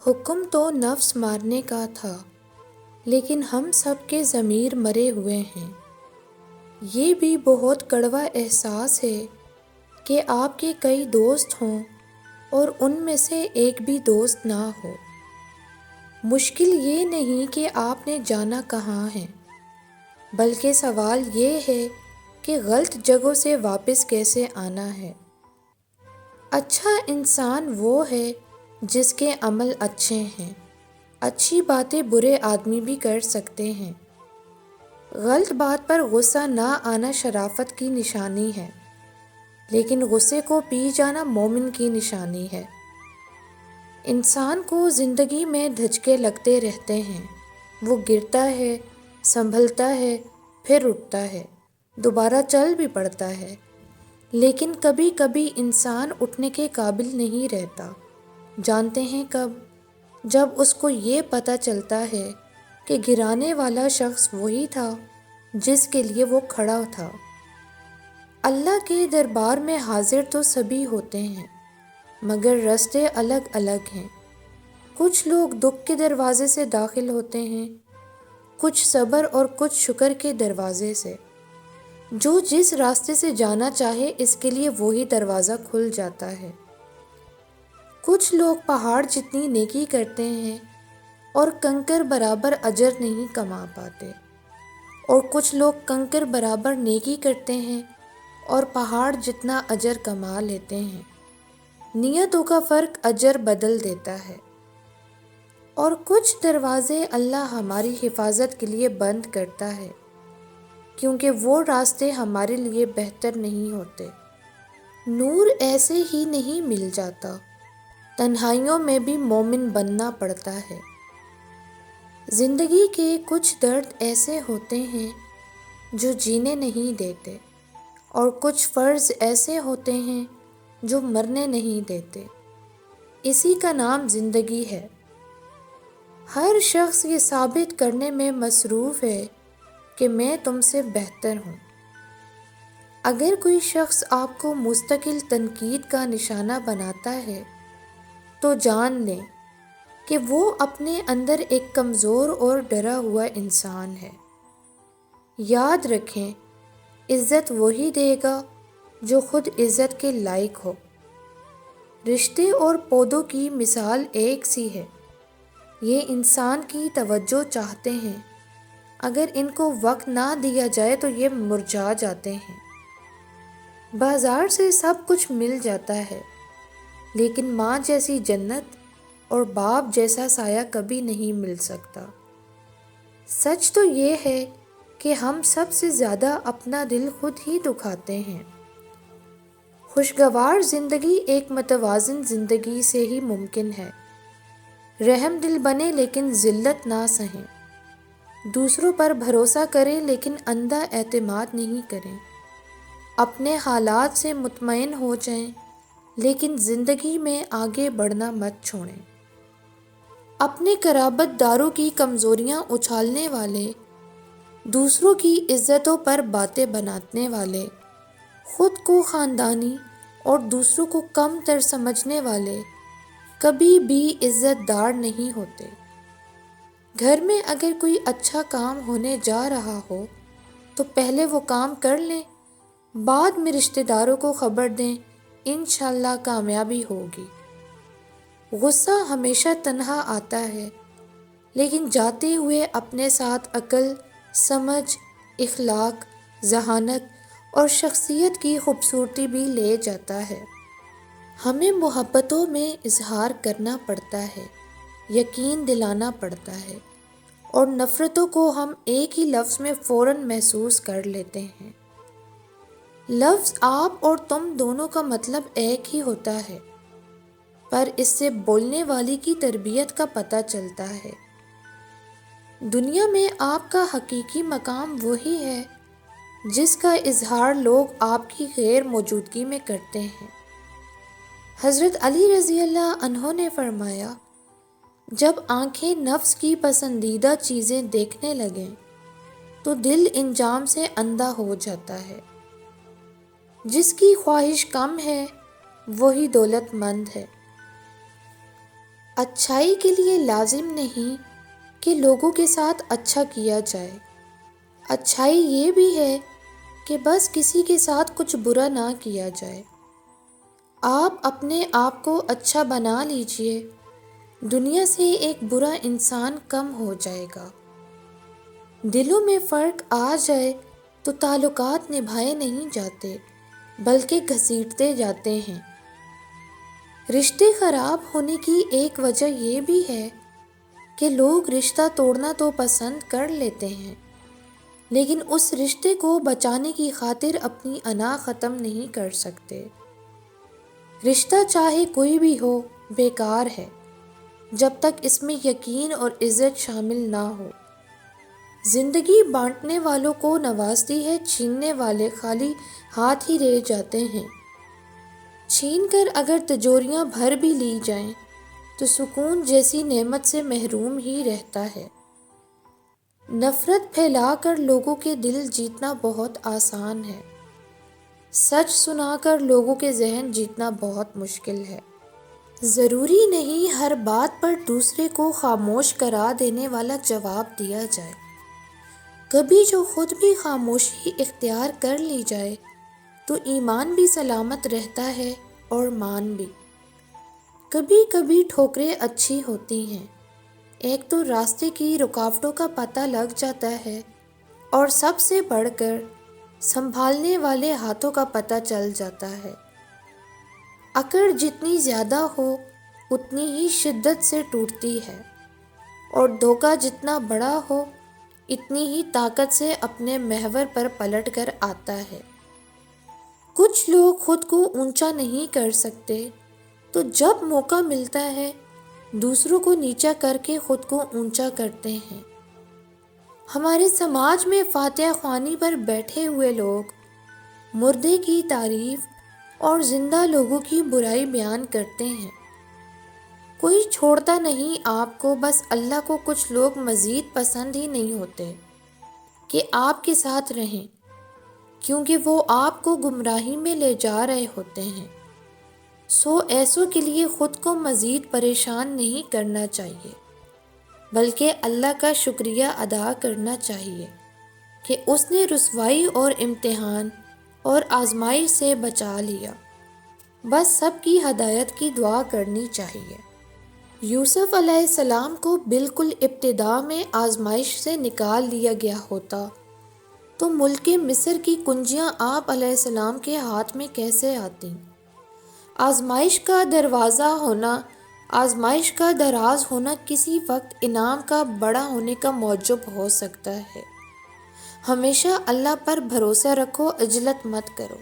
حکم تو نفس مارنے کا تھا، لیکن ہم سب کے ضمیر مرے ہوئے ہیں۔ یہ بھی بہت کڑوا احساس ہے کہ آپ کے کئی دوست ہوں اور ان میں سے ایک بھی دوست نہ ہو۔ مشکل یہ نہیں کہ آپ نے جانا کہاں ہے، بلکہ سوال یہ ہے کہ غلط جگہوں سے واپس کیسے آنا ہے۔ اچھا انسان وہ ہے جس کے عمل اچھے ہیں۔ اچھی باتیں برے آدمی بھی کر سکتے ہیں۔ غلط بات پر غصہ نہ آنا شرافت کی نشانی ہے، لیکن غصے کو پی جانا مومن کی نشانی ہے۔ انسان کو زندگی میں دھچکے لگتے رہتے ہیں۔ وہ گرتا ہے، سنبھلتا ہے، پھر اٹھتا ہے، دوبارہ چل بھی پڑتا ہے، لیکن کبھی کبھی انسان اٹھنے کے قابل نہیں رہتا۔ جانتے ہیں کب؟ جب اس کو یہ پتہ چلتا ہے کہ گرانے والا شخص وہی تھا جس کے لیے وہ کھڑا تھا۔ اللہ کے دربار میں حاضر تو سبھی ہوتے ہیں، مگر راستے الگ الگ ہیں۔ کچھ لوگ دکھ کے دروازے سے داخل ہوتے ہیں، کچھ صبر اور کچھ شکر کے دروازے سے۔ جو جس راستے سے جانا چاہے اس کے لیے وہی دروازہ کھل جاتا ہے۔ کچھ لوگ پہاڑ جتنی نیکی کرتے ہیں اور کنکر برابر اجر نہیں کما پاتے، اور کچھ لوگ کنکر برابر نیکی کرتے ہیں اور پہاڑ جتنا اجر کما لیتے ہیں۔ نیتوں کا فرق اجر بدل دیتا ہے۔ اور کچھ دروازے اللہ ہماری حفاظت کے لیے بند کرتا ہے، کیونکہ وہ راستے ہمارے لیے بہتر نہیں ہوتے۔ نور ایسے ہی نہیں مل جاتا، تنہائیوں میں بھی مومن بننا پڑتا ہے۔ زندگی کے کچھ درد ایسے ہوتے ہیں جو جینے نہیں دیتے، اور کچھ فرض ایسے ہوتے ہیں جو مرنے نہیں دیتے۔ اسی کا نام زندگی ہے۔ ہر شخص یہ ثابت کرنے میں مصروف ہے کہ میں تم سے بہتر ہوں۔ اگر کوئی شخص آپ کو مستقل تنقید کا نشانہ بناتا ہے تو جان لیں کہ وہ اپنے اندر ایک کمزور اور ڈرا ہوا انسان ہے۔ یاد رکھیں، عزت وہی دے گا جو خود عزت کے لائق ہو۔ رشتے اور پودوں کی مثال ایک سی ہے۔ یہ انسان کی توجہ چاہتے ہیں، اگر ان کو وقت نہ دیا جائے تو یہ مرجھا جاتے ہیں۔ بازار سے سب کچھ مل جاتا ہے، لیکن ماں جیسی جنت اور باپ جیسا سایہ کبھی نہیں مل سکتا۔ سچ تو یہ ہے کہ ہم سب سے زیادہ اپنا دل خود ہی دکھاتے ہیں۔ خوشگوار زندگی ایک متوازن زندگی سے ہی ممکن ہے۔ رحم دل بنے لیکن ذلت نہ سہیں۔ دوسروں پر بھروسہ کریں لیکن اندھا اعتماد نہیں کریں۔ اپنے حالات سے مطمئن ہو جائیں لیکن زندگی میں آگے بڑھنا مت چھوڑیں۔ اپنے قرابت داروں کی کمزوریاں اچھالنے والے، دوسروں کی عزتوں پر باتیں بنانے والے، خود کو خاندانی اور دوسروں کو کم تر سمجھنے والے کبھی بھی عزت دار نہیں ہوتے۔ گھر میں اگر کوئی اچھا کام ہونے جا رہا ہو تو پہلے وہ کام کر لیں، بعد میں رشتہ داروں کو خبر دیں، انشاءاللہ کامیابی ہوگی۔ غصہ ہمیشہ تنہا آتا ہے، لیکن جاتے ہوئے اپنے ساتھ عقل، سمجھ، اخلاق، ذہانت اور شخصیت کی خوبصورتی بھی لے جاتا ہے۔ ہمیں محبتوں میں اظہار کرنا پڑتا ہے، یقین دلانا پڑتا ہے، اور نفرتوں کو ہم ایک ہی لفظ میں فوراً محسوس کر لیتے ہیں۔ لفظ آپ اور تم دونوں کا مطلب ایک ہی ہوتا ہے، پر اس سے بولنے والی کی تربیت کا پتہ چلتا ہے۔ دنیا میں آپ کا حقیقی مقام وہی ہے جس کا اظہار لوگ آپ کی غیر موجودگی میں کرتے ہیں۔ حضرت علی رضی اللہ عنہ نے فرمایا، جب آنکھیں نفس کی پسندیدہ چیزیں دیکھنے لگیں تو دل انجام سے اندھا ہو جاتا ہے۔ جس کی خواہش کم ہے وہی دولت مند ہے۔ اچھائی کے لیے لازم نہیں کہ لوگوں کے ساتھ اچھا کیا جائے۔ اچھائی یہ بھی ہے کہ بس کسی کے ساتھ کچھ برا نہ کیا جائے۔ آپ اپنے آپ کو اچھا بنا لیجئے، دنیا سے ایک برا انسان کم ہو جائے گا۔ دلوں میں فرق آ جائے تو تعلقات نبھائے نہیں جاتے بلکہ گھسیٹتے جاتے ہیں۔ رشتے خراب ہونے کی ایک وجہ یہ بھی ہے کہ لوگ رشتہ توڑنا تو پسند کر لیتے ہیں، لیکن اس رشتے کو بچانے کی خاطر اپنی انا ختم نہیں کر سکتے۔ رشتہ چاہے کوئی بھی ہو بیکار ہے جب تک اس میں یقین اور عزت شامل نہ ہو۔ زندگی بانٹنے والوں کو نوازتی ہے، چھیننے والے خالی ہاتھ ہی رہ جاتے ہیں۔ چھین کر اگر تجوریاں بھر بھی لی جائیں تو سکون جیسی نعمت سے محروم ہی رہتا ہے۔ نفرت پھیلا کر لوگوں کے دل جیتنا بہت آسان ہے، سچ سنا کر لوگوں کے ذہن جیتنا بہت مشکل ہے۔ ضروری نہیں ہر بات پر دوسرے کو خاموش کرا دینے والا جواب دیا جائے۔ کبھی جو خود بھی خاموشی اختیار کر لی جائے تو ایمان بھی سلامت رہتا ہے اور مان بھی۔ کبھی کبھی ٹھوکریں اچھی ہوتی ہیں، ایک تو راستے کی رکاوٹوں کا پتہ لگ جاتا ہے اور سب سے بڑھ کر سنبھالنے والے ہاتھوں کا پتہ چل جاتا ہے۔ اکڑ جتنی زیادہ ہو اتنی ہی شدت سے ٹوٹتی ہے، اور دھوکہ جتنا بڑا ہو اتنی ہی طاقت سے اپنے محور پر پلٹ کر آتا ہے۔ کچھ لوگ خود کو اونچا نہیں کر سکتے تو جب موقع ملتا ہے دوسروں کو نیچا کر کے خود کو اونچا کرتے ہیں۔ ہمارے سماج میں فاتحہ خوانی پر بیٹھے ہوئے لوگ مردے کی تعریف اور زندہ لوگوں کی برائی بیان کرتے ہیں۔ کوئی چھوڑتا نہیں آپ کو، بس اللہ کو کچھ لوگ مزید پسند ہی نہیں ہوتے کہ آپ کے ساتھ رہیں، کیونکہ وہ آپ کو گمراہی میں لے جا رہے ہوتے ہیں۔ سو ایسوں کے لیے خود کو مزید پریشان نہیں کرنا چاہیے، بلکہ اللہ کا شکریہ ادا کرنا چاہیے کہ اس نے رسوائی اور امتحان اور آزمائش سے بچا لیا۔ بس سب کی ہدایت کی دعا کرنی چاہیے۔ یوسف علیہ السلام کو بالکل ابتدا میں آزمائش سے نکال لیا گیا ہوتا تو ملک مصر کی کنجیاں آپ علیہ السلام کے ہاتھ میں کیسے آتیں؟ آزمائش کا دروازہ ہونا، آزمائش کا دراز ہونا کسی وقت انعام کا بڑا ہونے کا موجب ہو سکتا ہے۔ ہمیشہ اللہ پر بھروسہ رکھو، عجلت مت کرو۔